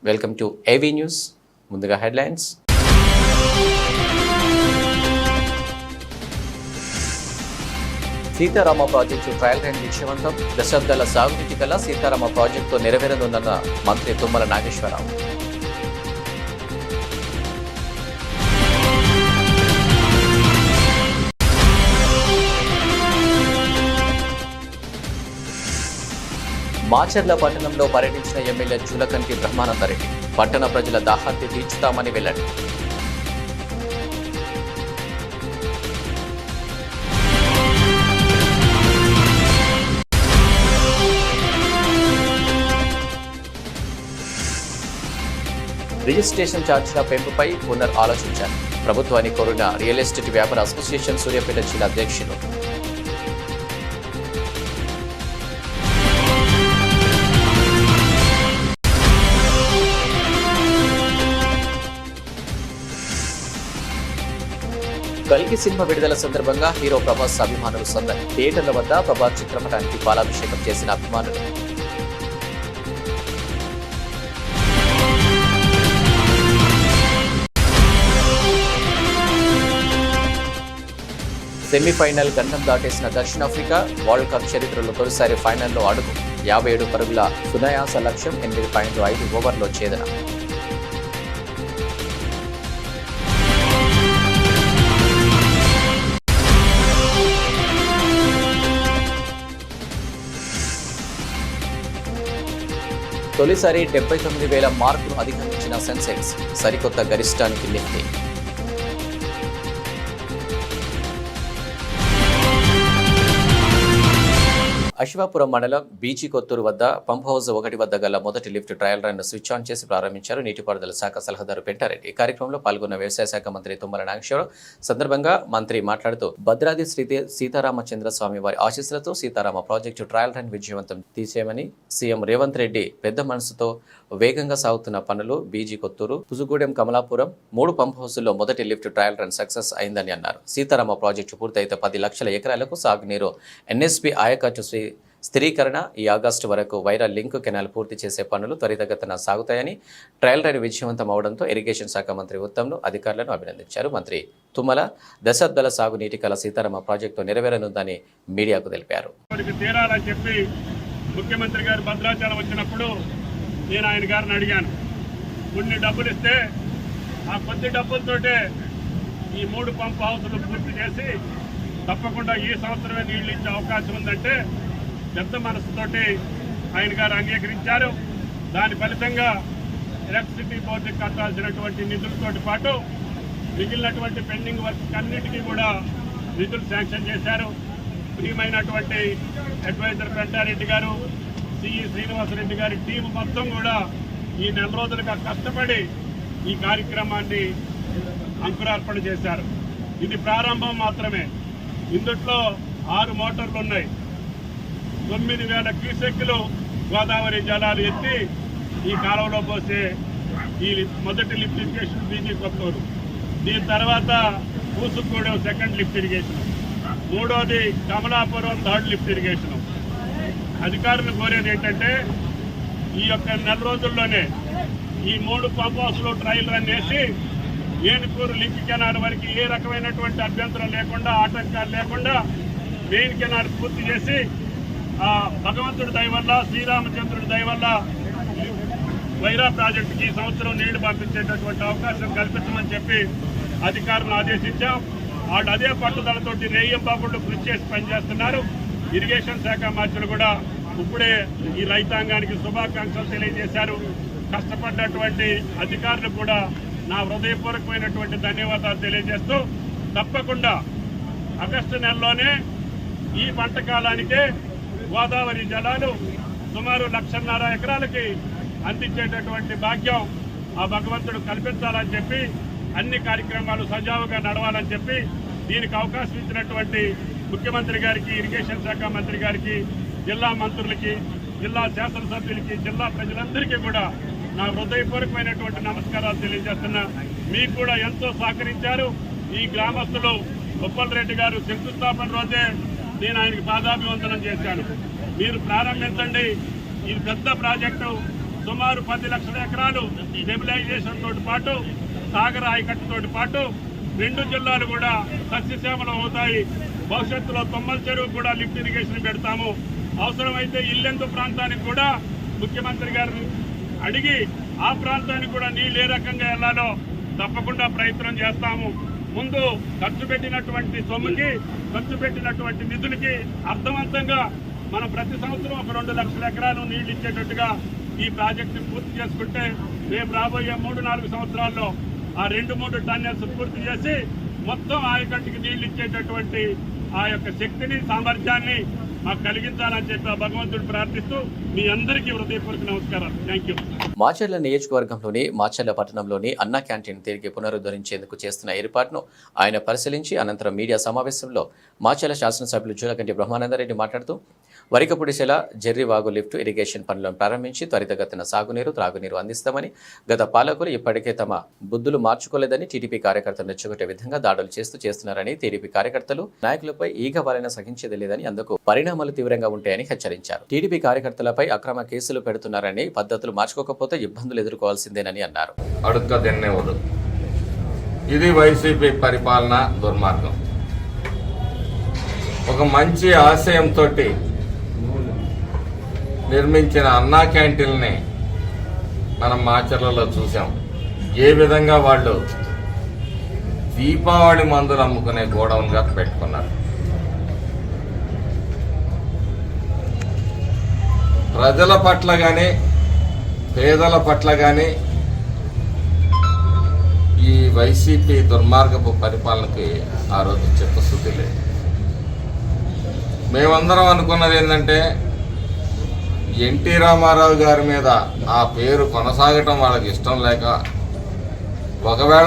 Welcome to AV news. ముందుగా headlines. Sitarama project trial run విజయవంతం. దశాబ్దాల సాగునీటి గల సీతారామ ప్రాజెక్టు నెరవేరనుందన్న మంత్రి తుమ్మల నాగేశ్వరరావు. మాచర్ల పట్టణంలో పర్యటించిన ఎమ్మెల్యే జూలకంటి బ్రహ్మానందరెడ్డి పట్టణ ప్రజల దాహార్తి తీర్చుతామని వెల్లడి. రిజిస్ట్రేషన్ ఛార్జీల పెంపుపై పునర్ ఆలోచించారు. ప్రభుత్వాన్ని కోరిన రియల్ ఎస్టేట్ వ్యాపార అసోసియేషన్ సూర్యాపేట జిల్లా అధ్యక్షులు. కల్కి సినిమా విడుదల సందర్భంగా హీరో ప్రభాస్ అభిమానులు సందడి. థియేటర్ల వద్ద ప్రభాస్ చిత్రపటానికి పాలాభిషేకం చేసిన అభిమానులు. సెమీఫైనల్ గండం దాటేసిన దక్షిణాఫ్రికా. వరల్డ్ కప్ చరిత్రలో తొలిసారి ఫైనల్లో అడుగు. 57 పరుగుల సునాయాస లక్ష్యం. 8.5 ఓవర్లో ఛేదన. తొలిసారి 79,000 మార్కులు అధిగమించిన సెన్సెక్స్. సరికొత్త గరిష్టానికి నిఫ్టీ. అశ్వాపురం మండలం బీజీ కొత్తూరు వద్ద పంప్ హౌస్ 1 వద్ద గల మొదటి lift trial run switch on చేసి ప్రారంభించారు నీటిపారుదల శాఖ సలహాదారు పెంటారెడ్డి. ఈ కార్యక్రమంలో పాల్గొన్న వ్యవసాయ శాఖ మంత్రి తుమ్మల నాగేశ్వరరావు. సందర్భంగా మంత్రి మాట్లాడుతూ భద్రాద్రి శ్రీ సీతారామచంద్ర స్వామి వారి ఆశీస్సులతో సీతారామ ప్రాజెక్టు ట్రయల్ రన్ విజయవంతం తీసేయమని సీఎం రేవంత్ రెడ్డి పెద్ద మనసుతో వేగంగా సాగుతున్న పనులు బీజీ కొత్తూరు, పుజుగూడెం, కమలాపురం 3 పంప్ హౌసుల్లో మొదటి లిఫ్ట్ ట్రయల్ రన్ సక్సెస్ అయిందని అన్నారు. సీతారామ ప్రాజెక్టు పూర్తయితే 10 లక్షల ఎకరాలకు సాగునీరు ఎన్ఎస్పీ ఆయకట్టు స్థిరీకరణ. ఈ ఆగస్టు వరకు వైరా లింక్ కెనాల్ పూర్తి చేసే పనులు త్వరితగతిన సాగుతాయని, ట్రయల్ రన్ విజయవంతం అవడంతో ఇరిగేషన్ శాఖ మంత్రి ఉత్తమ్ను అధికారులను అభినందించారు. మంత్రి తుమ్మల దశాబ్దాల సాగునీటి కల సీతారామ ప్రాజెక్టు నెరవేరనుందని మీడియాకు తెలిపారు. ముఖ్యమంత్రి గారు భద్రాచలం వచ్చినప్పుడు నేను ఆయన గారిని అడిగాను, కొన్ని డబ్బులు ఇస్తే ఆ కొద్ది డబ్బులతోటే ఈ 3 పంప్ హౌసులు పూర్తి చేసి తప్పకుండా ఈ సంవత్సరమే నీళ్లు ఇచ్చే అవకాశం ఉందంటే పెద్ద మనసుతోటి ఆయన గారు అంగీకరించారు. దాని ఫలితంగా ఎలక్ట్రిసిటీ బోర్డుకి కట్టాల్సినటువంటి నిధులతో పాటు మిగిలినటువంటి పెండింగ్ వర్క్ అన్నిటికీ కూడా నిధులు శాంక్షన్ చేశారు. ప్రియమైనటువంటి అడ్వైజర్ పెంటారెడ్డి గారు, సిఈ శ్రీనివాసరెడ్డి గారి టీము మొత్తం కూడా ఈ నెల రోజులుగా కష్టపడి ఈ కార్యక్రమాన్ని అంకురార్పణ చేశారు. ఇది ప్రారంభం మాత్రమే. ఇందుట్లో 6 మోటార్లు ఉన్నాయి. 9,000 క్యూసెక్కులు గోదావరి జలాలు ఎత్తి ఈ కాలువలో పోసే ఈ మొదటి లిఫ్ట్ ఇరిగేషన్ బీజీ కొత్తూరు. దీని తర్వాత పూసుగూడెం సెకండ్ లిఫ్ట్ ఇరిగేషన్, 3వది కమలాపురం 3rd లిఫ్ట్ ఇరిగేషన్. అధికారులు కోరేది ఏంటంటే ఈ యొక్క నెల రోజుల్లోనే ఈ 3 పంప్ హౌస్లో ట్రయల్ రన్ చేసి ఏనుకూరు లింక్ కెనాల్ వరకు ఏ రకమైనటువంటి అభ్యంతరం లేకుండా, ఆటంకాలు లేకుండా మెయిన్ కెనాల్ పూర్తి చేసి భగవంతుడి దయ వల్ల, శ్రీరామచంద్రుడి దయ వల్ల వైరా ప్రాజెక్టుకి ఈ సంవత్సరం నీళ్లు పంపించేటటువంటి అవకాశం కల్పించమని చెప్పి అధికారులను ఆదేశించాం. వాళ్ళు అదే పట్టుదలతోటి రేయంబాబుళ్ళు కృషి చేసి పనిచేస్తున్నారు. ఇరిగేషన్ శాఖ మంత్రులు కూడా ఇప్పుడే ఈ రైతాంగానికి శుభాకాంక్షలు తెలియజేశారు. కష్టపడ్డటువంటి అధికారులు కూడా నా హృదయపూర్వకమైనటువంటి ధన్యవాదాలు తెలియజేస్తూ తప్పకుండా ఆగస్టు నెలలోనే ఈ పంట కాలానికే గోదావరి జలాలు సుమారు 1,50,000 ఎకరాలకి అందించేటటువంటి భాగ్యం ఆ భగవంతుడు కల్పించాలని చెప్పి అన్ని కార్యక్రమాలు సజావుగా నడవాలని చెప్పి దీనికి అవకాశం ఇచ్చినటువంటి ముఖ్యమంత్రి గారికి, ఇరిగేషన్ శాఖ మంత్రి గారికి, జిల్లా మంత్రులకి, జిల్లా శాసనసభ్యులకి, జిల్లా ప్రజలందరికీ కూడా నా హృదయపూర్వకమైనటువంటి నమస్కారాలు తెలియజేస్తున్నా. మీకు కూడా ఎంతో సహకరించారు. ఈ గ్రామస్తులు ఉప్పల్ రెడ్డి గారు శంకుస్థాపన రోజే నేను ఆయనకి పాదాభివందనం చేశాను. మీరు ప్రారంభించండి, ఇది పెద్ద ప్రాజెక్టు, సుమారు 10 లక్షల ఎకరాలు స్టెబిలైజేషన్ తోటి పాటు సాగర్ ఆయకట్టుతోటి పాటు 2 జిల్లాలు కూడా సస్యశ్యామలం అవుతాయి. భవిష్యత్తులో తొమ్మల చెరువు కూడా లిఫ్ట్ ఇరిగేషన్ పెడతాము. అవసరమైతే ఇల్లెందు ప్రాంతానికి కూడా ముఖ్యమంత్రి గారిని అడిగి ఆ ప్రాంతానికి కూడా నీళ్ళు ఏ రకంగా వెళ్లాలో తప్పకుండా ప్రయత్నం చేస్తాము. ముందు ఖర్చు పెట్టినటువంటి సొమ్ముకి, ఖర్చు పెట్టినటువంటి నిధులకి అర్థవంతంగా మనం ప్రతి సంవత్సరం ఒక 2 లక్షల ఎకరాలు నీళ్లు ఇచ్చేటట్టుగా ఈ ప్రాజెక్టు పూర్తి చేసుకుంటే రేపు రాబోయే 3-4 సంవత్సరాల్లో ఆ 2-3 టన్నెల్స్ పూర్తి చేసి మొత్తం ఆయకట్టుకి నీళ్లు ఇచ్చేటటువంటి ఆ యొక్క శక్తిని, సామర్థ్యాన్ని మాకు కలిగించాలని చెప్పి భగవంతుడు ప్రార్థిస్తూ మీ అందరికీ హృదయపూర్వక నమస్కారాలు. Thank you. మాచర్ల నియోజకవర్గంలోని మాచర్ల పట్టణంలోని అన్నా క్యాంటీన్ తిరిగి పునరుద్ధరించేందుకు చేస్తున్న ఏర్పాటును ఆయన పరిశీలించి అనంతరం మీడియా సమావేశంలో మాచర్ల శాసనసభ్యులు జూలకంటి బ్రహ్మానందరెడ్డి మాట్లాడుతూ వరికపుడిశెల జెర్రివాగు లిఫ్ట్ ఇరిగేషన్ పనులను ప్రారంభించి త్వరితగతిన సాగునీరు, త్రాగునీరు అందిస్తామని, గత పాలకులు ఇప్పటికే తమ బుద్ధులు మార్చుకోలేదని టీడీపీ కార్యకర్తలు రెచ్చగొట్టే విధంగా దాడులు చేస్తున్నారని, టీడీపీ కార్యకర్తలు నాయకులపై ఈగ వాలైనా సహించేది లేదని, అందుకు పరిణామాలు తీవ్రంగా ఉంటాయని హెచ్చరించారు. టీడీపీ కార్యకర్తలపై అక్రమ కేసులు పెడుతున్నారని, పద్ధతులు మార్చుకోకపోతే ఇబ్బందులు ఎదుర్కోవాల్సిందేనని అన్నారు. ఇది వైసీపీ పరిపాలన దుర్మార్గం. ఒక మంచి ఆశయంతో నిర్మించిన అన్నా క్యాంటీన్ని మనం మాచర్లలో చూసాం. ఏ విధంగా వాళ్ళు దీపావళి మందులు అమ్ముకునే గోడౌన్గా పెట్టుకున్నారు. ప్రజల పట్ల కానీ, పేదల పట్ల కానీ ఈ వైసీపీ దుర్మార్గపు పరిపాలనకి ఆ రోజు చిత్తశుద్ధి లేదు. మేమందరం అనుకున్నది ఏంటంటే ఎన్టీ రామారావు గారి మీద ఆ పేరు కొనసాగటం వాళ్ళకి ఇష్టం లేక ఒకవేళ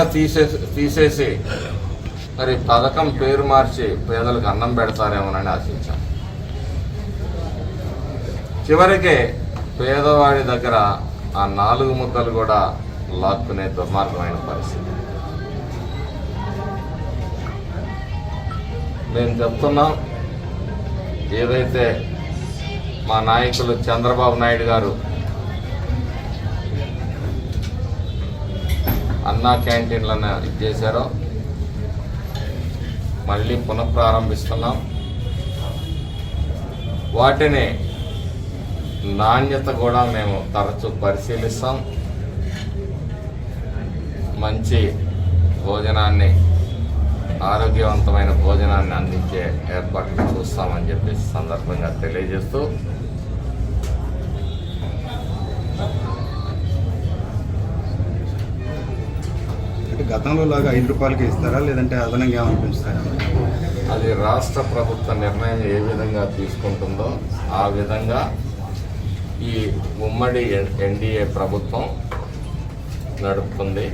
తీసేసి మరి పథకం పేరు మార్చి పేదలకు అన్నం పెడతారేమోనని ఆశించాం. చివరికి పేదవాడి దగ్గర ఆ 4 ముద్దలు కూడా లాక్కునే దుర్మార్గమైన పరిస్థితి. మేము చెప్తున్నాం, ఏదైతే మా నాయకులు చంద్రబాబు నాయుడు గారు అన్నా క్యాంటీన్లను ఇచ్చేశారో మళ్ళీ పునఃప్రారంభిస్తున్నాం. వాటిని నాణ్యత కూడా మేము తరచూ పరిశీలిస్తాం. మంచి భోజనాన్ని, ఆరోగ్యవంతమైన భోజనాన్ని అందించే ఏర్పాట్లు చూస్తామని చెప్పేసి సందర్భంగా తెలియజేస్తూ, గతంలో లాగా 5 రూపాయలకి ఇస్తారా, లేదంటే అదనంగా ఏమైనా పెంచుతారా? అది రాష్ట్ర ప్రభుత్వ నిర్ణయం ఏ విధంగా తీసుకుంటుందో ఆ విధంగా ఈ ఉమ్మడి ఎన్డీఏ ప్రభుత్వం నడుపుతుంది.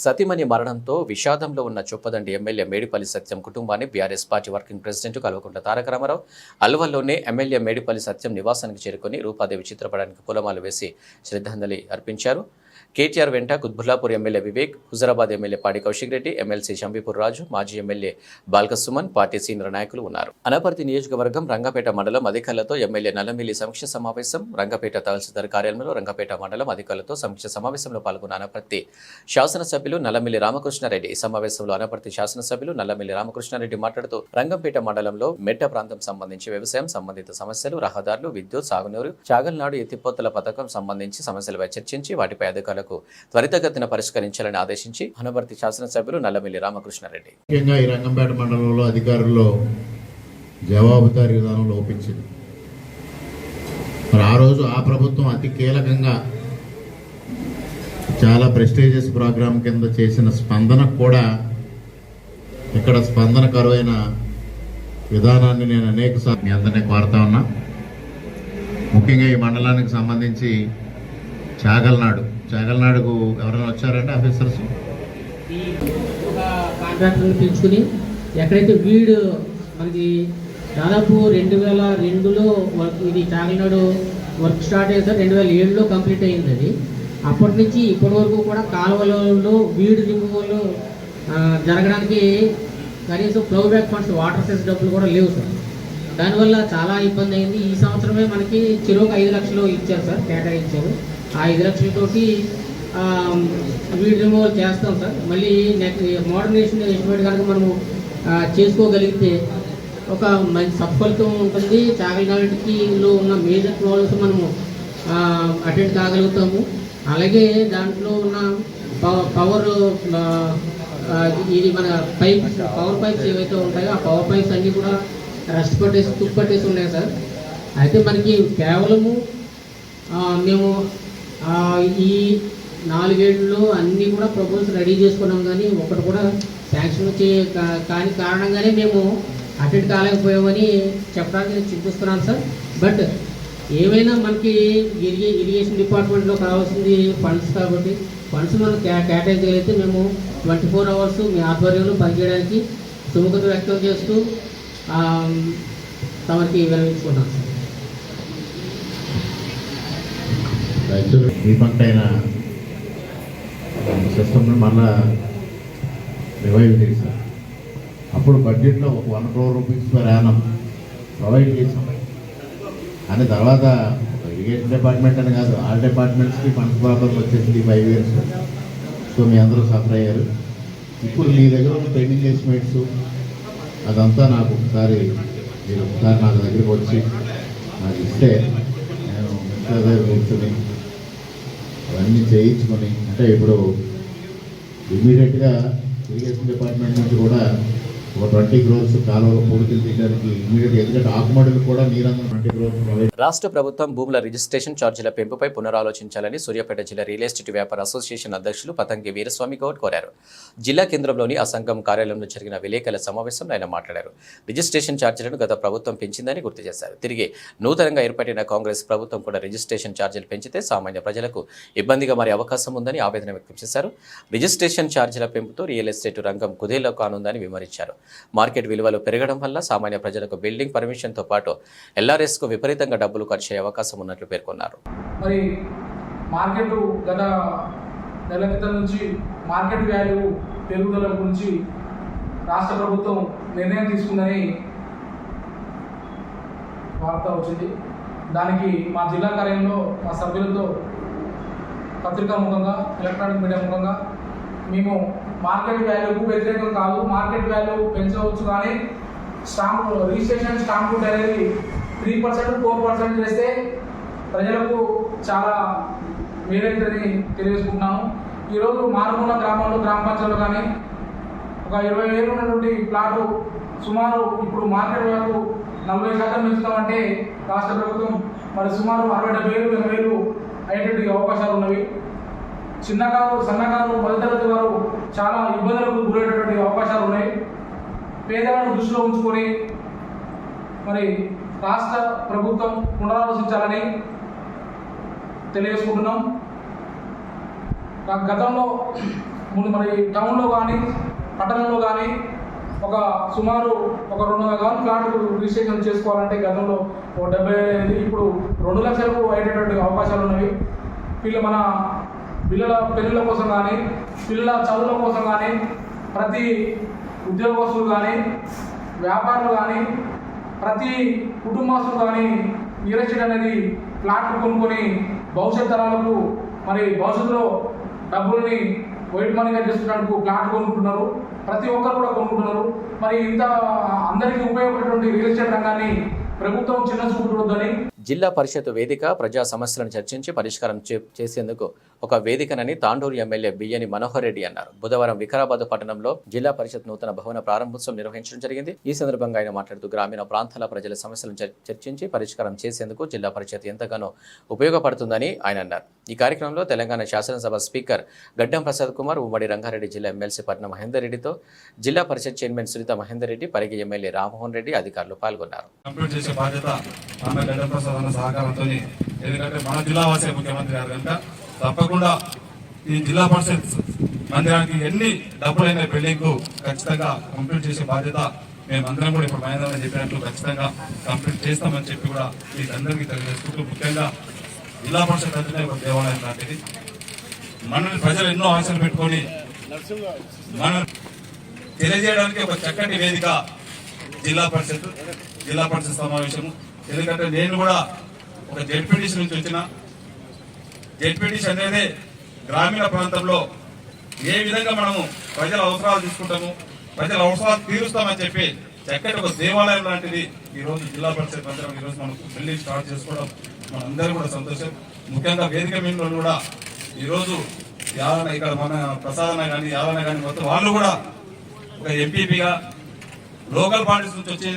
సతీమణి మరణంతో విషాదంలో ఉన్న చొప్పదండి ఎమ్మెల్యే మేడిపల్లి సత్యం కుటుంబాన్ని BRS party working president Kalvakuntla Taraka Rama Rao అల్వల్లోనే ఎమ్మెల్యే మేడిపల్లి సత్యం నివాసానికి చేరుకుని రూపాదేవి చిత్రపటానికి పూలమాల వేసి శ్రద్ధాంజలి అర్పించారు. కేటీఆర్ వెంట కుత్బుల్లాపూర్ ఎమ్మెల్యే వివేక్, హుజరాబాద్ ఎమ్మెల్యే పాడి కౌశిక్ రెడ్డి, ఎమ్మెల్సీ షంబీపూర్ రాజు, మాజీ MLA Balka Suman, party senior నాయకులు ఉన్నారు. అనపర్తి నియోజకవర్గం రంగపేట మండలం అధికారులతో ఎమ్మెల్యే నల్లమిల్లి సమీక్ష సమావేశం. రంగపేట తహసీల్దార్ కార్యాలయంలో రంగపేట మండలం అధికారులతో సమీక్ష సమావేశంలో పాల్గొన్న అనపర్తి శాసనసభ్యులు నల్లమిల్లి రామకృష్ణారెడ్డి. ఈ సమావేశంలో అనపర్తి శాసనసభ్యులు నల్లమిల్లి రామకృష్ణారెడ్డి మాట్లాడుతూ రంగంపేట మండలంలో మెట్ట ప్రాంతం సంబంధించి వ్యవసాయం సంబంధిత సమస్యలు, రహదారులు, విద్యుత్, సాగునీరు, చాగల్నాడు ఎత్తిపోతల పథకం సంబంధించి సమస్యలపై చర్చించి వాటిపై అధికారులకు త్వరితగతిన పరిష్కరించాలని ఆదేశించి అనపర్తి శాసనసభ్యులు నల్లమిల్లి రామకృష్ణారెడ్డి. ముఖ్యంగా ఈ రంగంపేట మండలంలో అధికారుల్లో జవాబుదారీ విధానం లోపించింది. మరి ఆ రోజు ఆ ప్రభుత్వం అతి కీలకంగా చాలా ప్రెస్టీజియస్ ప్రోగ్రాం కింద చేసిన స్పందనకు కూడా ఇక్కడ స్పందన కరువైన విధానాన్ని నేను అనేకసార్లు మీ అందరినీ కోరుతా ఉన్నా. ముఖ్యంగా ఈ మండలానికి సంబంధించి చాగల్నాడుకు ఎవరైనా వచ్చారంటే ఆఫీసర్స్ కాంట్రాక్టర్ని పిలుచుకుని ఎక్కడైతే వీడు మనకి దాదాపు 2002లో వర్క్, ఇది చాగల్నాడు వర్క్ స్టార్ట్ అయ్యింది సార్. 2007లో కంప్లీట్ అయ్యింది. అది అప్పటి నుంచి ఇప్పటి వరకు కూడా కాలువలలో వీడు రిమూవల్ జరగడానికి కనీసం ఫ్లోబ్యాక్ ఫండ్స్, వాటర్ సెస్ డబ్బులు కూడా లేవు సార్. దానివల్ల చాలా ఇబ్బంది అయింది. ఈ సంవత్సరమే మనకి చెరువుకు 5 లక్షలు ఇచ్చారు సార్, కేటాయించారు. ఆ 5 లక్షలతోటి వీడ్ రిమూవల్ చేస్తాం సార్. మళ్ళీ నెక్స్ట్ మోడర్నేషన్ ఎస్టిమేట్ కనుక మనము చేసుకోగలిగితే ఒక మంచి సత్ఫలితం ఉంటుంది. చాగల్నాడులో ఉన్న మేజర్ ప్రాబ్లమ్స్ మనము అటెండ్ కాగలుగుతాము. అలాగే దాంట్లో ఉన్న పవర్ ఇది మన పవర్ పైప్స్ ఏవైతే ఉంటాయో ఆ పవర్ పైప్స్ అన్నీ కూడా రస్ట్ పట్టేసి తుప్పట్టేసి ఉన్నాయి సార్. అయితే మనకి కేవలము మేము ఈ 4 ఏళ్ళలో అన్నీ కూడా ప్రపోజల్స్ రెడీ చేసుకున్నాం, కానీ ఒకటి కూడా శాంక్షన్ కాని కారణంగానే మేము అటెండ్ కాలేకపోయామని చెప్పడానికి నేను చింతిస్తున్నాను సార్. బట్ ఏమైనా మనకి ఇరిగేషన్ డిపార్ట్మెంట్లో కావాల్సింది ఫండ్స్, కాబట్టి ఫండ్స్ మనం కేటాయించగలిగితే మేము 24 అవర్స్ మీ ఆధ్వర్యంలో పనిచేయడానికి సుముఖత వ్యక్తం చేస్తూ తమకి వివరించుకున్నాం సార్. యాక్చువల్లీ డీఫంక్ట్ అయిన సిస్టమ్ని మళ్ళా రివైవ్ చేశారు. అప్పుడు బడ్జెట్లో ఒక 1 crore rupees per annum provide చేసాం. అని తర్వాత ఇరిగేషన్ డిపార్ట్మెంట్ అని కాదు, ఆల్ డిపార్ట్మెంట్స్కి ఫండ్స్ ప్రాబ్లం వచ్చేసింది 5 years. సో మీ అందరూ సఫర్ అయ్యారు. ఇప్పుడు మీ దగ్గర ఉన్న పెండింగ్ ఎస్టిమేట్స్ అదంతా నాకు ఒకసారి నాకు దగ్గరికి వచ్చి నాకు ఇస్తే నేను కూర్చొని అవన్నీ చేయించుకొని, అంటే ఇప్పుడు ఇమీడియట్గా ఇరిగేషన్ డిపార్ట్మెంట్ నుంచి కూడా ఒక 20 crores కాలువలో పూడికలు తీయడానికి ఇమీడియట్గా, ఎందుకంటే ఆకుమడులు కూడా నీరందరూ 20 crores ప్రొవైడ్. రాష్ట్ర ప్రభుత్వం భూముల రిజిస్ట్రేషన్ ఛార్జీల పెంపుపై పునరాలోచించాలని సూర్యాపేట జిల్లా రియల్ ఎస్టేట్ వ్యాపార అసోసియేషన్ అధ్యక్షులు పతంగి వీరస్వామి గౌడ్ కోరారు. జిల్లా కేంద్రంలోని ఆ సంఘం కార్యాలయంలో జరిగిన విలేకరుల సమావేశంలో ఆయన మాట్లాడారు. రిజిస్ట్రేషన్ ఛార్జీలను గత ప్రభుత్వం పెంచిందని గుర్తు చేశారు. తిరిగి నూతనంగా ఏర్పడిన కాంగ్రెస్ ప్రభుత్వం కూడా రిజిస్ట్రేషన్ ఛార్జీలు పెంచితే సామాన్య ప్రజలకు ఇబ్బందిగా మారే అవకాశం ఉందని ఆవేదన వ్యక్తం చేశారు. రిజిస్ట్రేషన్ ఛార్జీల పెంపుతో రియల్ ఎస్టేట్ రంగం కుదేలో కానుందని వివరించారు. మార్కెట్ విలువలు పెరగడం వల్ల సామాన్య ప్రజలకు బిల్డింగ్ పర్మిషన్తో పాటు ఎల్ఆర్ఎస్కు విపరీతంగా డబ్బులు ఖర్చు అయ్యే అవకాశం ఉన్నట్లు పేర్కొన్నారు. మరి మార్కెట్ గత నెల క్రితం నుంచి మార్కెట్ వాల్యూ పెరుగుదల గురించి రాష్ట్ర ప్రభుత్వం నిర్ణయం తీసుకుందని వార్త వచ్చింది. దానికి మా జిల్లా కార్యాలయంలో మా సభ్యులతో పత్రికా ముఖంగా, ఎలక్ట్రానిక్ మీడియా ముఖంగా మేము మార్కెట్ వాల్యూకు వ్యతిరేకం కాదు, మార్కెట్ వాల్యూ పెంచవచ్చు, కానీ రిజిస్ట్రేషన్ స్టాంప్ డ్యూటీ అనేది 3%, 4% చేస్తే ప్రజలకు చాలా మేలైతుందని తెలియజేసుకుంటున్నాము. ఈరోజు మారుమూల గ్రామాల్లో, గ్రామ పంచాయతీలో కానీ ఒక 20,000 ఉన్నటువంటి ప్లాటు సుమారు ఇప్పుడు మార్కెట్ వాల్యూ 40% పెంచుతామంటే రాష్ట్ర ప్రభుత్వం మరి సుమారు 60,000, 70,000 అయ్యేటువంటి అవకాశాలు ఉన్నవి. చిన్నకారు, సన్నకారు, మధ్యతరగతి వారు చాలా ఇబ్బందులకు గురయ్యేటువంటి అవకాశాలు ఉన్నాయి. పేదలను దృష్టిలో ఉంచుకొని మరి రాష్ట్ర ప్రభుత్వం పునరాలోచించాలని తెలియజేసుకుంటున్నాం. గతంలో మరి టౌన్లో కానీ పట్టణంలో కానీ సుమారు ఒక 200,000 ప్లాట్లు రిజిస్ట్రేషన్ చేసుకోవాలంటే గతంలో 70,000, ఇప్పుడు 2 లక్షలకు అయ్యేటటువంటి అవకాశాలు ఉన్నవి. మన పిల్లల పెళ్ళిళ్ళ కోసం కానీ, పిల్లల చదువుల కోసం కానీ, ప్రతి ఉద్యోగస్తులు కానీ, వ్యాపారులు కానీ, ప్రతి కుటుంబస్తులు కానీ రియల్ ఎస్టేట్ అనేది ప్లాట్లు కొనుక్కొని భవిష్యత్ తరాలకు మరి భవిష్యత్తులో డబ్బుల్ని వైట్ మనీగా చేసుకోవడానికి ప్లాట్లు కొనుక్కుంటున్నారు. ప్రతి ఒక్కరు కూడా కొనుక్కుంటున్నారు. మరి ఇంత అందరికీ ఉపయోగపడేటువంటి రియల్ ఎస్టేట్ రంగాన్ని ప్రభుత్వం చిన్న చూపు చూడొద్దని. జిల్లా పరిషత్ వేదిక ప్రజా సమస్యలను చర్చించి పరిష్కారం చేసేందుకు ఒక వేదికనని తాండూరు ఎమ్మెల్యే బియ్యని మనోహర్ రెడ్డి అన్నారు. బుధవారం వికారాబాద్ పట్టణంలో జిల్లా పరిషత్ నూతన భవన ప్రారంభోత్సవం నిర్వహించడం జరిగింది. ఈ సందర్భంగా ఆయన మాట్లాడుతూ గ్రామీణ ప్రాంతాల ప్రజల సమస్యలను చర్చించి పరిష్కారం చేసేందుకు జిల్లా పరిషత్ ఎంతగానో ఉపయోగపడుతుందని ఆయన అన్నారు. ఈ కార్యక్రమంలో తెలంగాణ శాసనసభ స్పీకర్ గడ్డం ప్రసాద్ కుమార్, ఉమ్మడి రంగారెడ్డి జిల్లా ఎమ్మెల్సీ పట్నం మహేందర్ రెడ్డితో జిల్లా పరిషత్ చైర్మన్ సునీత మహేందర్ రెడ్డి, పరిగి ఎమ్మెల్యే రామ్మోహన్ రెడ్డి అధికారులు పాల్గొన్నారు. సహకారంతో, ఎందుకంటే మన జిల్లా వాసే ముఖ్యమంత్రి గారు కనుక తప్పకుండా ఈ జిల్లా పరిషత్ మందిరానికి ఎన్ని డబ్బులైన బిల్డింగ్ ఖచ్చితంగా కంప్లీట్ చేసే బాధ్యత మేమందరం కూడా ఇప్పుడు మహేంద్ర చెప్పినట్లు ఖచ్చితంగా కంప్లీట్ చేస్తామని చెప్పి కూడా వీళ్ళందరికీ తెలియజేసుకుంటూ, ముఖ్యంగా జిల్లా పరిషత్ అంటే ఒక దేవాలయం లాంటిది. మనల్ని ప్రజలు ఎన్నో ఆశలు పెట్టుకొని మనం తెలియజేయడానికి ఒక చక్కటి వేదిక జిల్లా పరిషత్ సమావేశము. ఎందుకంటే నేను కూడా ఒక జెడ్పీటీసీ నుంచి వచ్చిన జెడ్పీటీసీ అనేది గ్రామీణ ప్రాంతంలో ఏ విధంగా మనము ప్రజల అవసరాలు తీసుకుంటాము, ప్రజల అవసరాలు తీరుస్తామని చెప్పి చక్కటి ఒక దేవాలయం లాంటిది ఈ రోజు జిల్లా పరిషత్ మందిరం ఈ రోజు మనం బిల్డింగ్ స్టార్ట్ చేసుకోవడం మనందరూ కూడా సంతోషం. ముఖ్యంగా వేదిక మీద కూడా ఈ రోజు యాదన ఇక్కడ మన ప్రసాదన కానీ యాదన కానీ మొత్తం వాళ్ళు కూడా ఒక ఎంపీపీగా లోకల్ పార్టీస్ నుంచి వచ్చి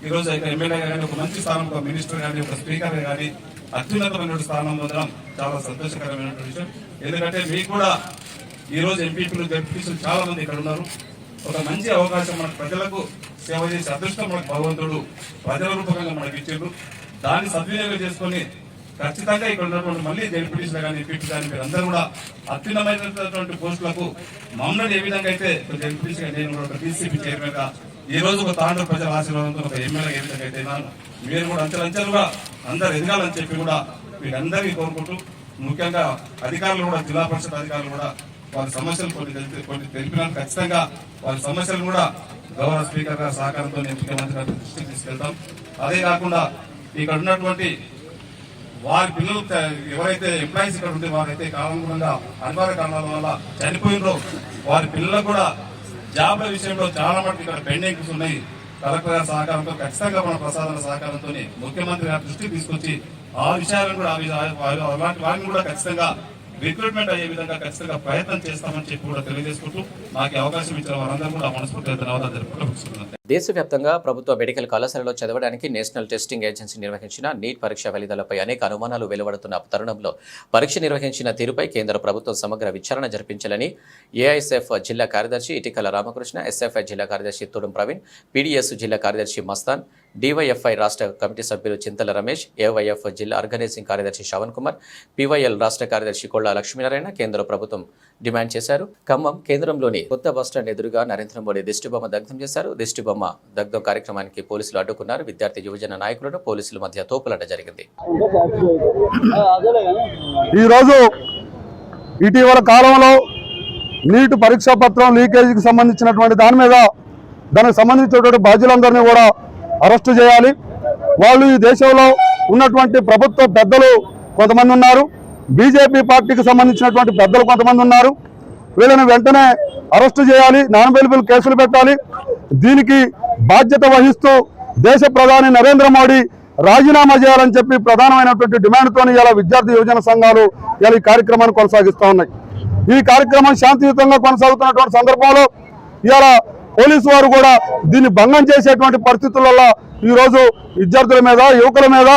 ఈ రోజు ఎమ్మెల్యేగా కానీ ఒక మంచి స్థానం, ఒక మినిస్టర్ కానీ ఒక స్పీకర్ కానీ అత్యున్నతమైన స్థానం పొందడం చాలా సంతోషకరమైన విషయం. ఎందుకంటే మీకు కూడా ఈ రోజు ఎంపీపీలు జడ్పీటీసీలు చాలా మంది ఇక్కడ ఉన్నారు. ఒక మంచి అవకాశం మనకు ప్రజలకు సేవ చేసే అదృష్టం మనకు భగవంతుడు ప్రజల రూపకంగా మనకి ఇచ్చారు. దాన్ని సద్వినియోగం చేసుకొని ఖచ్చితంగా ఇక్కడ ఉన్నటువంటి మళ్ళీ జడ్పీటీసీలు కానీ ఎంపీపీ కానీ మీరు అందరూ కూడా అత్యున్నతమైనటువంటి పోస్టులకు మమ్మల్ని ఏ విధంగా అయితే జడ్పీటీసీగా నేను కూడా ఒక డీసీపీ చైర్మన్ గా ఈ రోజు ఒక తాండ్ర ప్రజల ఆశీర్వాదంతో ఒక ఎమ్మెల్యే ఏ విధంగా అయితే మీరు కూడా అంచెలంచెలుగా అందరు ఎదగాలని చెప్పి కూడా మీరందరికీ కోరుకుంటూ, ముఖ్యంగా అధికారులు కూడా జిల్లా పరిషత్ అధికారులు కూడా వారి సమస్యలు కొన్ని తెలిపినారు. ఖచ్చితంగా వారి సమస్యలు కూడా గౌరవ స్పీకర్ గారి సహకారంతో ముఖ్యమంత్రి గారి దృష్టికి తీసుకెళ్తాం. అదే కాకుండా ఇక్కడ ఉన్నటువంటి వారి పిల్లలు ఎవరైతే ఎంప్లాయీస్ ఇక్కడ ఉంటే వారైతే కారణంగా అనివార్య కారణాల వల్ల చనిపోయినో వారి పిల్లలకు కూడా జాబ్ల విషయంలో చాలా మటుకు ఇక్కడ పెండింగ్స్ ఉన్నాయి. కలెక్టర్ గారి సహకారంతో ఖచ్చితంగా మన ప్రసాదన సహకారంతో ముఖ్యమంత్రి గారి దృష్టికి తీసుకొచ్చి ఆ విషయాలను కూడా అలాంటి వారిని కూడా ఖచ్చితంగా రిక్రూట్మెంట్ అయ్యే విధంగా ఖచ్చితంగా ప్రయత్నం చేస్తామని చెప్పి కూడా తెలియజేసుకుంటూ నాకు అవకాశం ఇచ్చిన వారందరూ కూడా మనస్ఫూర్తిగా ధన్యవాదాలు తెలుపుకుంటున్నాను. దేశవ్యాప్తంగా ప్రభుత్వ మెడికల్ కళాశాలలో చదవడానికి నేషనల్ టెస్టింగ్ ఏజెన్సీ నిర్వహించిన నీట్ పరీక్ష ఫలితాలపై అనేక అనుమానాలు వెలువడుతున్న తరుణంలో పరీక్ష నిర్వహించిన తీరుపై కేంద్ర ప్రభుత్వం సమగ్ర విచారణ జరిపించాలని ఏఐఎస్ఎఫ్ జిల్లా కార్యదర్శి ఇటికల రామకృష్ణ, ఎస్ఎఫ్ఐ జిల్లా కార్యదర్శి తుడుం ప్రవీణ్, పీడీఎస్ జిల్లా కార్యదర్శి మస్తాన్, డివైఎఫ్ఐ రాష్ట్ర కమిటీ సభ్యులు చింతల రమేష్, ఏవైఎఫ్ జిల్లా ఆర్గనైజింగ్ కార్యదర్శి శ్రవణ్ కుమార్, పీవైఎల్ రాష్ట్ర కార్యదర్శి కొల్లా లక్ష్మీనారాయణ కేంద్ర ప్రభుత్వం డిమాండ్ చేశారు. ఖమ్మం కేంద్రంలోని కొత్త బస్టాండ్ ఎదురుగా నరేంద్ర మోడీ దిష్టిబొమ్మ దగ్ధం చేశారు. దిష్టిబొమ్మ దగ్ధం కార్యక్రమానికి పోలీసులు అడ్డుకున్నారు. విద్యార్థి యువజన నాయకులను పోలీసుల మధ్య తోపులాట జరిగింది. ఈరోజు ఇటీవల కాలంలో నీట్ పరీక్షా పత్రం లీకేజీకి సంబంధించినటువంటి దానికి సంబంధించినటువంటి బాధ్యులందరినీ కూడా అరెస్టు చేయాలి. వాళ్ళు ఈ దేశంలో ఉన్నటువంటి ప్రభుత్వ పెద్దలు కొంతమంది ఉన్నారు, బీజేపీ పార్టీకి సంబంధించినటువంటి పెద్దలు కొంతమంది ఉన్నారు. వీళ్ళని వెంటనే అరెస్టు చేయాలి, నాన్ బెయిలబుల్ కేసులు పెట్టాలి. దీనికి బాధ్యత వహిస్తూ దేశ ప్రధాని నరేంద్ర మోడీ రాజీనామా చేయాలని చెప్పి ప్రధానమైనటువంటి డిమాండ్తో ఇలా విద్యార్థి యువజన సంఘాలు ఇలా ఈ కార్యక్రమాన్ని కొనసాగిస్తూ ఉన్నాయి. ఈ కార్యక్రమం శాంతియుతంగా కొనసాగుతున్నటువంటి సందర్భంలో ఇవాళ పోలీసు వారు కూడా దీన్ని భంగం చేసేటువంటి పరిస్థితులలో ఈరోజు విద్యార్థుల మీద, యువకుల మీద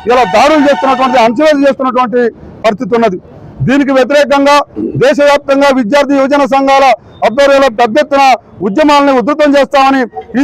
ఇలా దాడులు చేస్తున్నటువంటి, అంచవేలు చేస్తున్నటువంటి పరిస్థితి ఉన్నది. దీనికి వ్యతిరేకంగా దేశవ్యాప్తంగా విద్యార్థి యువజన సంఘాల ఆధ్వర్యంలో పెద్ద ఎత్తున ఉద్యమాలను ఉధృతం చేస్తామని ఈ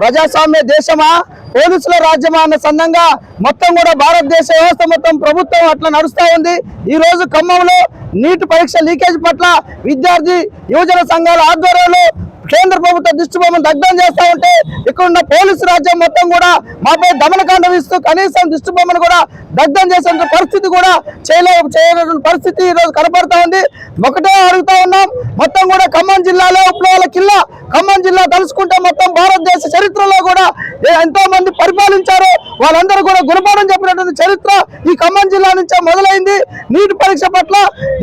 ప్రజాస్వామ్య దేశమా పోలీసుల రాజ్యమా అన్న సందంగా మొత్తం కూడా భారతదేశ వ్యవస్థ మొత్తం ప్రభుత్వం అట్లా నడుస్తూ ఉంది. ఈ రోజు ఖమ్మంలో నీట్ పరీక్ష లీకేజ్ పట్ల విద్యార్థి యువజన సంఘాల ఆధ్వర్యంలో కేంద్ర ప్రభుత్వ దిష్టిబొమ్మను దగ్ధం చేస్తా ఉంటే ఇక్కడ ఉన్న పోలీసు రాజ్యం మొత్తం కూడా మాపై దమనకాండ వీస్తూ కనీసం దిష్టిబొమ్మను కూడా దగ్ధం చేసే పరిస్థితి కూడా చేయలేని పరిస్థితి ఈ రోజు కనపడతా ఉంది. ఒకటే అడుగుతా ఉన్నాం, మొత్తం కూడా ఖమ్మం జిల్లాలో విప్లవాల కిల్లా ఖమ్మం జిల్లా తలుచుకుంటే మొత్తం భారతదేశ చరిత్రలో కూడా ఎంతో మంది పరిపాలించారు, వాళ్ళందరూ కూడా గుణపాఠం చెప్పినటువంటి చరిత్ర ఈ ఖమ్మం జిల్లా నుంచే మొదలైంది. నీటి పరీక్ష పట్ల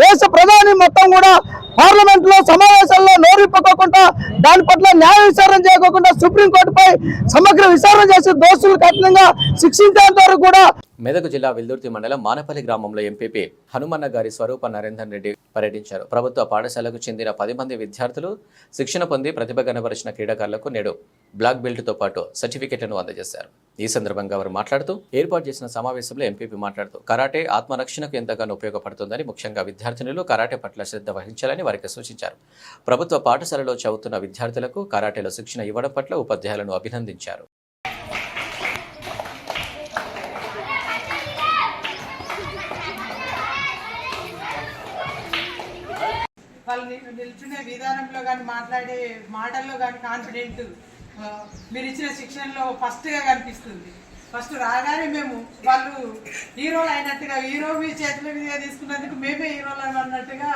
దేశ ప్రధాని మొత్తం కూడా పార్లమెంట్ లో సమావేశాల్లో నోరిప్పుకోకుండా దాని పట్ల న్యాయ విచారణ చేయకోకుండా సుప్రీంకోర్టుపై సమగ్ర విచారణ చేసి దోషులు కఠినంగా శిక్షించేంత వరకు కూడా. మెదక్ జిల్లా విల్దుర్తి మండలం మానపల్లి గ్రామంలో ఎంపీపీ హనుమన్న గారి స్వరూప నరేందర్ రెడ్డి పర్యటించారు. ప్రభుత్వ పాఠశాలకు చెందిన 10 మంది విద్యార్థులు శిక్షణ పొంది ప్రతిభ కనబరిచిన క్రీడాకారులకు నేడు బ్లాక్ బెల్ట్తో పాటు సర్టిఫికెట్లను అందజేశారు. ఈ సందర్భంగా వారు మాట్లాడుతూ ఏర్పాటు చేసిన సమావేశంలో ఎంపీపీ మాట్లాడుతూ కరాటే ఆత్మరక్షణకు ఎంతగానో ఉపయోగపడుతుందని, ముఖ్యంగా విద్యార్థినులు కరాటే పట్ల శ్రద్ధ వహించాలని వారికి సూచించారు. ప్రభుత్వ పాఠశాలలో చదువుతున్న విద్యార్థులకు కరాటేలో శిక్షణ ఇవ్వడం పట్ల ఉపాధ్యాయులను అభినందించారు. వాళ్ళు నిల్చునే విధానంలో కానీ మాట్లాడే మాటల్లో కానీ కాన్ఫిడెంట్ మీరు ఇచ్చిన శిక్షణలో ఫస్ట్గా కనిపిస్తుంది. ఫస్ట్ రాగానే మేము వాళ్ళు హీరోలు అయినట్టుగా, హీరో మీ చేతుల మీదుగా తీసుకున్నందుకు మేమే హీరోలు అన్నట్టుగా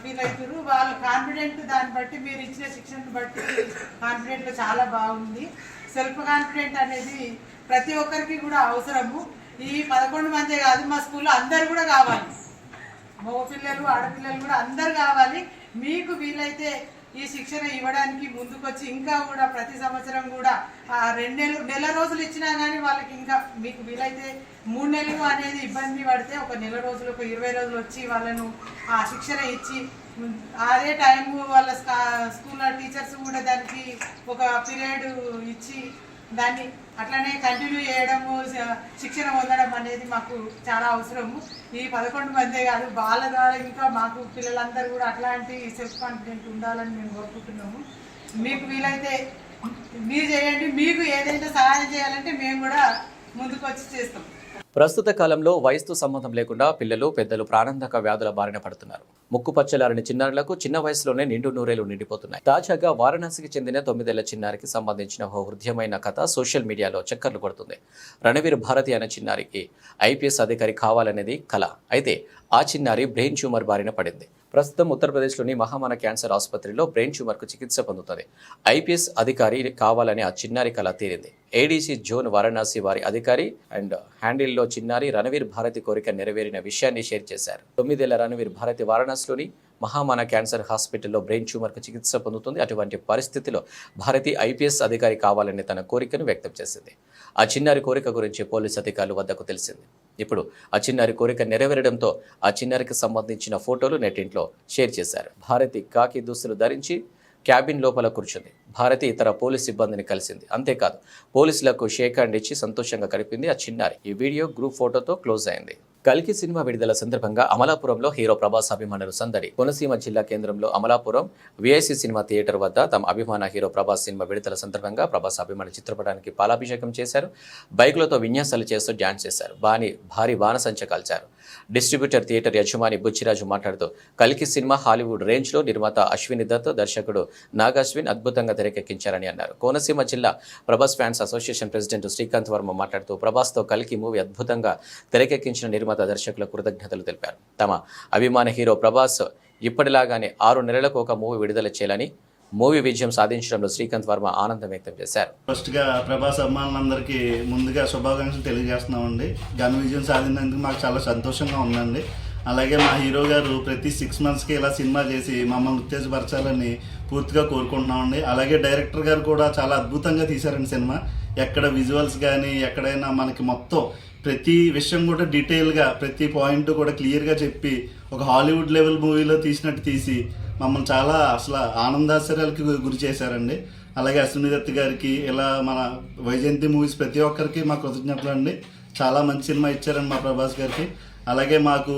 ఫీల్ అవుతారు. వాళ్ళు కాన్ఫిడెంట్ దాన్ని బట్టి మీరు ఇచ్చిన శిక్షణను బట్టి కాన్ఫిడెంట్లో చాలా బాగుంది. సెల్ఫ్ కాన్ఫిడెంట్ అనేది ప్రతి ఒక్కరికి కూడా అవసరము. ఈ 11 మందే కాదు, మా స్కూల్లో అందరు కూడా కావాలి. మగపిల్లలు ఆడపిల్లలు కూడా అందరు కావాలి. మీకు వీలైతే ఈ శిక్షణ ఇవ్వడానికి ముందుకొచ్చి ఇంకా కూడా ప్రతి సంవత్సరం కూడా 2 నెల రోజులు ఇచ్చినా కానీ వాళ్ళకి ఇంకా మీకు వీలైతే 3 నెలలు అనేది ఇబ్బంది పడితే ఒక నెల రోజులు ఒక 20 రోజులు వచ్చి వాళ్ళను ఆ శిక్షణ ఇచ్చి అదే టైం వాళ్ళ స్కూల్లో టీచర్స్ కూడా దానికి ఒక పీరియడ్ ఇచ్చి దాన్ని అట్లనే కంటిన్యూ చేయడము శిక్షణ పొందడం అనేది మాకు చాలా అవసరము. ఈ 11 మందే కాదు వాళ్ళ ద్వారా ఇంకా మాకు పిల్లలందరూ కూడా అట్లాంటి సెల్ఫ్ కాన్ఫిడెంట్ ఉండాలని మేము కోరుకుంటున్నాము. మీకు వీలైతే మీరు చేయండి. మీకు ఏదైనా సహాయం చేయాలంటే మేము కూడా ముందుకు వచ్చి చేస్తాం. ప్రస్తుత కాలంలో వయసుతో సంబంధం లేకుండా పిల్లలు పెద్దలు ప్రాణాంతక వ్యాధుల బారిన పడుతున్నారు. ముక్కు పచ్చలారని చిన్నారులకు చిన్న వయసులోనే నిండు నూరేళ్లు నిండిపోతున్నాయి. తాజాగా వారణాసికి చెందిన 9 ఏళ్ల చిన్నారికి సంబంధించిన ఓ హృదయమైన కథ సోషల్ మీడియాలో చక్కర్లు కొడుతుంది. రణవీర్ భారతి అనే చిన్నారికి ఐపీఎస్ అధికారి కావాలనేది కల. అయితే ఆ చిన్నారి బ్రెయిన్ ట్యూమర్ బారిన పడింది. ప్రస్తుతం ఉత్తరప్రదేశ్లోని మహామాన క్యాన్సర్ ఆసుపత్రిలో బ్రెయిన్ ట్యూమర్కు చికిత్స పొందుతుంది. ఐపీఎస్ అధికారి కావాలని ఆ చిన్నారి కల తీరింది. ఏడీసీ జోన్ వారణాసి వారి అధికారి అండ్ హ్యాండిల్లో చిన్నారి రణవీర్ భారతి కోరిక నెరవేరిన విషయాన్ని షేర్ చేశారు. 9 ఏళ్ల రణవీర్ భారతి వారణాసిలోని మహామాన క్యాన్సర్ హాస్పిటల్లో బ్రెయిన్ ట్యూమర్కు చికిత్స పొందుతుంది. అటువంటి పరిస్థితిలో భారతి ఐపీఎస్ అధికారి కావాలని తన కోరికను వ్యక్తం చేసింది. ఆ చిన్నారి కోరిక గురించి పోలీసు అధికారుల వద్దకు తెలిసింది. ఇప్పుడు ఆ చిన్నారి కోరిక నెరవేరడంతో ఆ చిన్నారికి సంబంధించిన ఫోటోలు నెట్టింట్లో షేర్ చేశారు. భారతి కాకి దుస్తులు ధరించి క్యాబిన్ లోపల కూర్చుంది. భారతి ఇతర పోలీస్ సిబ్బందిని కలిసింది. అంతేకాదు పోలీసులకు షేక్ హ్యాండ్ ఇచ్చి సంతోషంగా గడిపింది ఆ చిన్నారి. ఈ వీడియో గ్రూప్ ఫోటోతో క్లోజ్ అయింది. కల్కి సినిమా విడుదల సందర్భంగా అమలాపురంలో హీరో ప్రభాస్ అభిమానులు సందడి. కోనసీమ జిల్లా కేంద్రంలో అమలాపురం విఐసి సినిమా థియేటర్ వద్ద తమ అభిమాన హీరో ప్రభాస్ సినిమా విడుదల సందర్భంగా ప్రభాస్ అభిమానుల చిత్రపటానికి పాలాభిషేకం చేశారు. బైక్లతో విన్యాసాలు చేస్తూ డ్యాన్స్ చేశారు. భారీ బాణసంచ కాల్చారు. డిస్ట్రిబ్యూటర్ థియేటర్ యజమాని బుచ్చిరాజు మాట్లాడుతూ కల్కి సినిమా హాలీవుడ్ రేంజ్లో నిర్మాత అశ్విని దత్, దర్శకుడు నాగాశ్విన్ అద్భుతంగా తెరకెక్కించారని అన్నారు. కోనసీమ జిల్లా Prabhas fans association president Srikanth Varma మాట్లాడుతూ ప్రభాస్తో కల్కి మూవీ అద్భుతంగా తెరకెక్కించిన నిర్మాత దర్శకులకు కృతజ్ఞతలు తెలిపారు. తమ అభిమాన హీరో ప్రభాస్ ఇప్పటిలాగానే 6 నెలలకు ఒక మూవీ విడుదల చేయాలని మూవీ విజయం సాధించడంలో శ్రీకాంత్ వర్మ ఆనందం వ్యక్తం చేశారు. ఫస్ట్గా ప్రభాస్ అభిమానులందరికీ ముందుగా శుభాకాంక్షలు తెలియజేస్తున్నామండి. ఘన విజయం సాధించినందుకు మాకు చాలా సంతోషంగా ఉందండి. అలాగే మా హీరో గారు ప్రతి 6 మంత్స్కి ఇలా సినిమా చేసి మమ్మల్ని ఉత్తేజపరచాలని పూర్తిగా కోరుకుంటున్నామండి. అలాగే డైరెక్టర్ గారు కూడా చాలా అద్భుతంగా తీశారండి సినిమా. ఎక్కడ విజువల్స్ కానీ ఎక్కడైనా మనకి మొత్తం ప్రతి విషయం కూడా డీటెయిల్గా ప్రతి పాయింట్ కూడా క్లియర్గా చెప్పి ఒక హాలీవుడ్ లెవెల్ మూవీలో తీసినట్టు తీసి మమ్మల్ని చాలా అసలు ఆనందాశ్చర్యాలకి గురి చేశారండి. అలాగే అశ్విని దత్ గారికి ఇలా మన వైజయంతి మూవీస్ ప్రతి ఒక్కరికి మా కృతజ్ఞతలు అండి. చాలా మంచి సినిమా ఇచ్చారండి మా ప్రభాస్ గారికి. అలాగే మాకు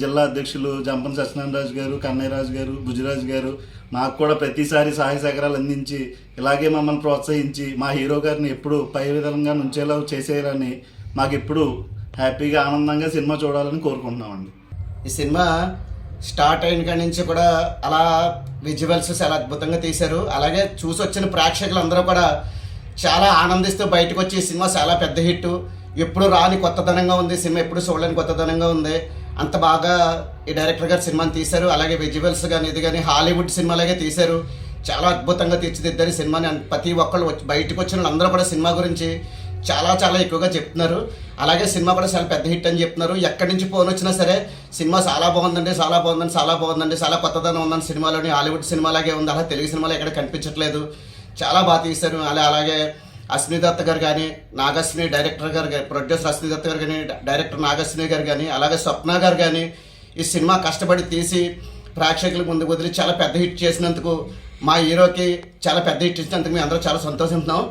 జిల్లా అధ్యక్షులు జంపన సత్యనారాయణ రాజు గారు, కన్నయ్యరాజు గారు, బుజ్జిరాజు గారు మాకు కూడా ప్రతిసారి సహాయ సహకారాలు అందించి ఇలాగే మమ్మల్ని ప్రోత్సహించి మా హీరో గారిని ఎప్పుడు పై విధంగా నుంచేలా చేసేయాలని మాకు ఎప్పుడు హ్యాపీగా ఆనందంగా సినిమా చూడాలని కోరుకుంటున్నామండి. ఈ సినిమా స్టార్ట్ అయిన కాడి నుంచి కూడా అలా విజువల్స్ చాలా అద్భుతంగా తీశారు. అలాగే చూసి వచ్చిన ప్రేక్షకులందరూ కూడా చాలా ఆనందిస్తూ బయటకు వచ్చి ఈ సినిమా చాలా పెద్ద హిట్. ఎప్పుడు రాని కొత్తదనంగా ఉంది సినిమా, ఎప్పుడు చూడలేని కొత్తదనంగా ఉంది. అంత బాగా ఈ డైరెక్టర్ గారు సినిమాని తీశారు. అలాగే విజువల్స్ కానీ ఇది కానీ హాలీవుడ్ సినిమాలాగే తీశారు. చాలా అద్భుతంగా తీర్చిదిద్దారు ఈ సినిమాని. ప్రతి ఒక్కళ్ళు బయటకు వచ్చిన వాళ్ళందరూ కూడా సినిమా గురించి చాలా చాలా ఎక్కువగా చెప్తున్నారు. అలాగే సినిమా కూడా చాలా పెద్ద హిట్ అని చెప్తున్నారు. ఎక్కడి నుంచి ఫోన్ వచ్చినా సరే సినిమా చాలా బాగుందండి, చాలా బాగుందండి, చాలా బాగుందండి, చాలా కొత్తదనం ఉందని సినిమాలోని. హాలీవుడ్ సినిమాలాగే ఉంది, అలా తెలుగు సినిమాలో ఎక్కడ కనిపించట్లేదు, చాలా బాగా తీశారు. అలాగే అశ్విని దత్ గారు కానీ, నాగశ్విని డైరెక్టర్ గారు కానీ, ప్రొడ్యూసర్ అశ్విని దత్ గారు కానీ, డైరెక్టర్ నాగశ్విని గారు కానీ, అలాగే స్వప్న గారు కానీ ఈ సినిమా కష్టపడి తీసి ప్రేక్షకుల ముందు వదిలి చాలా పెద్ద హిట్ చేసినందుకు, మా హీరోకి చాలా పెద్ద హిట్ ఇచ్చినందుకు మేము అందరూ చాలా సంతోషిస్తున్నాం.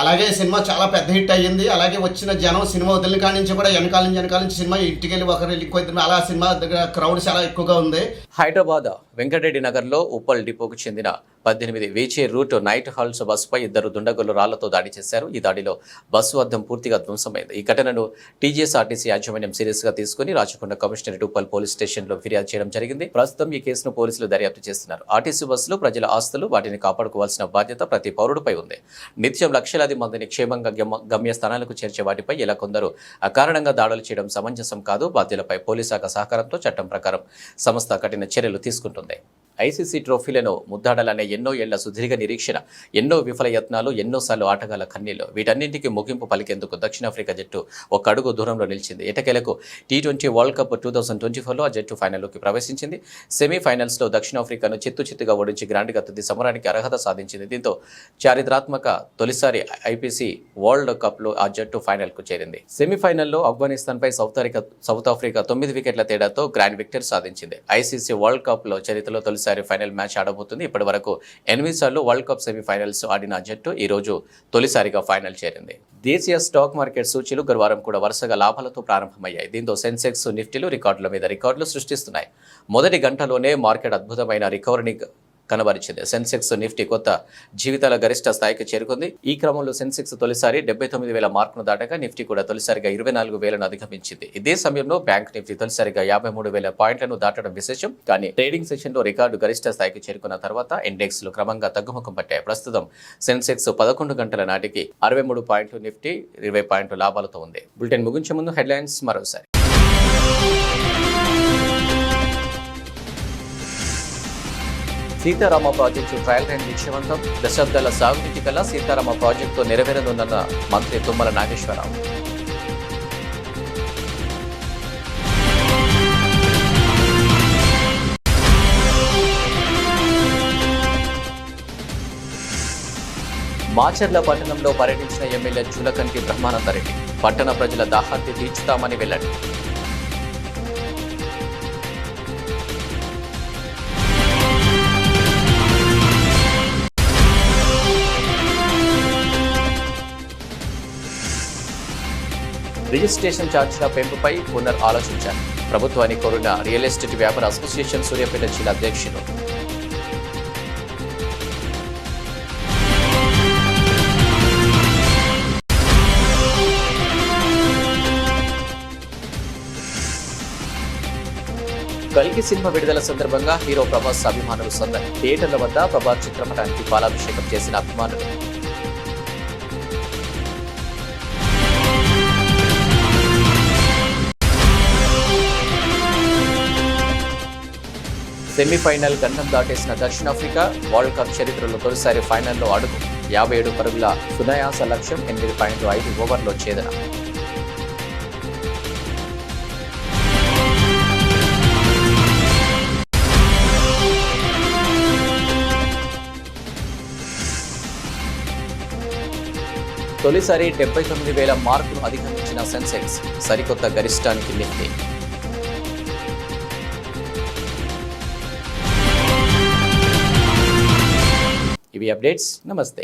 అలాగే సినిమా చాలా పెద్ద హిట్ అయ్యింది. అలాగే వచ్చిన జనం సినిమా వదిలిన కాడి నుంచి కూడా వెనకాల నుంచి సినిమా ఇంటికి వెళ్ళి ఒకరు ఇంకో ఇద్దరు అలా సినిమా దగ్గర క్రౌడ్ చాలా ఎక్కువగా ఉంది. హైదరాబాద్ వెంకటరెడ్డి నగర్లో ఉప్పల్ డిపోకు చెందిన 18 వీచే రూట్ నైట్ హాల్స్ బస్సుపై 2 దుండగులు రాళ్లతో దాడి చేశారు. ఈ దాడిలో బస్సు అద్దం పూర్తిగా ధ్వంసమైంది. ఈ ఘటనను టీజీఎస్ఆర్టీసీ యాజమాన్యం సీరియస్ గా తీసుకుని Rachakonda commissionerate Uppal police station లో ఫిర్యాదు చేయడం జరిగింది. ప్రస్తుతం ఈ కేసును పోలీసులు దర్యాప్తు చేస్తున్నారు. ఆర్టీసీ బస్సులు ప్రజల ఆస్తులు, వాటిని కాపాడుకోవాల్సిన బాధ్యత ప్రతి పౌరుడిపై ఉంది. నిత్యం లక్షలాది మందిని క్షేమంగా గమ్యస్థానాలకు చేర్చే వాటిపై ఇలా కొందరు అకారణంగా దాడులు చేయడం సమంజసం కాదు. బాధ్యులపై పోలీస్ శాఖ సహకారంతో చట్టం ప్రకారం సంస్థ కఠిన చర్యలు తీసుకుంటుంది. ఐసీసీ ట్రోఫీలను ముద్దాడాలనే ఎన్నో ఏళ్ల సుదీర్ఘ నిరీక్షణ, ఎన్నో విఫల యత్నాలు, ఎన్నోసార్లు ఆటగాళ్ల కన్నీళ్లు, వీటన్నింటికీ ముగింపు పలికేందుకు దక్షిణాఫ్రికా జట్టు ఒక అడుగు దూరంలో నిలిచింది. ఎటకేలకు T20 వరల్డ్ కప్ 2024లో ఆ జట్టు ఫైనల్లోకి ప్రవేశించింది. సెమీఫైనల్స్లో దక్షిణాఫ్రికాను చిత్తుగా ఓడించి గ్రాండ్గా తుది సమరానికి అర్హత సాధించింది. దీంతో చారిత్రాత్మక తొలిసారి ఐపీసీ వరల్డ్ కప్లో ఆ జట్టు ఫైనల్కు చేరింది. సెమీఫైనల్లో ఆఫ్ఘనిస్తాన్పై సౌత్ ఆఫ్రికా 9 వికెట్ల తేడాతో గ్రాండ్ విక్టరీ సాధించింది. ఐసీసీ వరల్డ్ కప్లో చరిత్రలో తొలిసారి ఫైనల్ మ్యాచ్ ఆడబోతుంది. ఇప్పటి వరకు 8 సార్లు వరల్డ్ కప్ సెమీఫైనల్స్ ఆడిన జట్టు ఈ రోజు తొలిసారిగా ఫైనల్ చేరింది. దేశీయ స్టాక్ మార్కెట్ సూచీలు గురువారం కూడా వరుసగా లాభాలతో ప్రారంభమయ్యాయి. దీంతో సెన్సెక్స్, నిఫ్టీలు రికార్డుల మీద రికార్డులు సృష్టిస్తున్నాయి. మొదటి గంటలోనే మార్కెట్ అద్భుతమైన రికవరీని కనబరిచింది. సెన్సెక్స్, నిఫ్టీ కొత్త జీవితాల గరిష్ట స్థాయికి చేరుకుంది. ఈ క్రమంలో సెన్సెక్స్ తొలిసారి 79,000 మార్కును దాటగా నిఫ్టీ కూడా తొలిసారిగా 24,000ను అధిగమించింది. ఇదే సమయంలో బ్యాంక్ నిఫ్టీ తొలిసారిగా 53,000 పాయింట్లను దాటడం విశేషం. కానీ ట్రేడింగ్ సెషన్లో రికార్డు గరిష్ట స్థాయికి చేరుకున్న తర్వాత ఇండెక్స్లు క్రమంగా తగ్గుముఖం పట్టాయి. ప్రస్తుతం సెన్సెక్స్ 11 గంటల నాటికి 63 పాయింట్లు, నిఫ్టీ 20 పాయింట్లు లాభాలతో ఉంది. బులెటిన్ ముగించే ముందు హెడ్లైన్స్ మరోసారి. సీతారామ ప్రాజెక్టు ట్రయల్ రన్ విజయవంతం. దశాబ్దాల సాగునీటి కల సీతారామ ప్రాజెక్టు నెరవేరనున్న మంత్రి తుమ్మల నాగేశ్వరరావు. మాచర్ల పట్టణంలో పర్యటించిన ఎమ్మెల్యే జూలకంటి బ్రహ్మానందరెడ్డి పట్టణ ప్రజల దాహార్తి తీర్చుతామని వెల్లడి. రిజిస్ట్రేషన్ ఛార్జీల పెంపుపై ఆలోచించారు. ప్రభుత్వాన్ని కోరిన రియల్ ఎస్టేట్ వ్యాపార అసోసియేషన్ సూర్యాపేట జిల్లా అధ్యక్షులు. కల్కి సినిమా విడుదల సందర్భంగా హీరో ప్రభాస్ అభిమానులు సందడి. థియేటర్ల వద్ద ప్రభాస్ చిత్రపటానికి పాలాభిషేకం చేసిన అభిమానులు. సెమీఫైనల్ గండం దాటేసిన దక్షిణాఫ్రికా వరల్డ్ కప్ చరిత్రలో తొలిసారి ఫైనల్లో అడుగు. 57 పరుగుల సునాయాస లక్ష్యం, 8.5 ఓవర్లో ఛేదన. తొలిసారి 79,000 మార్కును అధిగమించిన సెన్సెక్స్, సరికొత్త గరిష్టానికి నిఫ్టీ. ఇవి అప్డేట్స్. నమస్తే.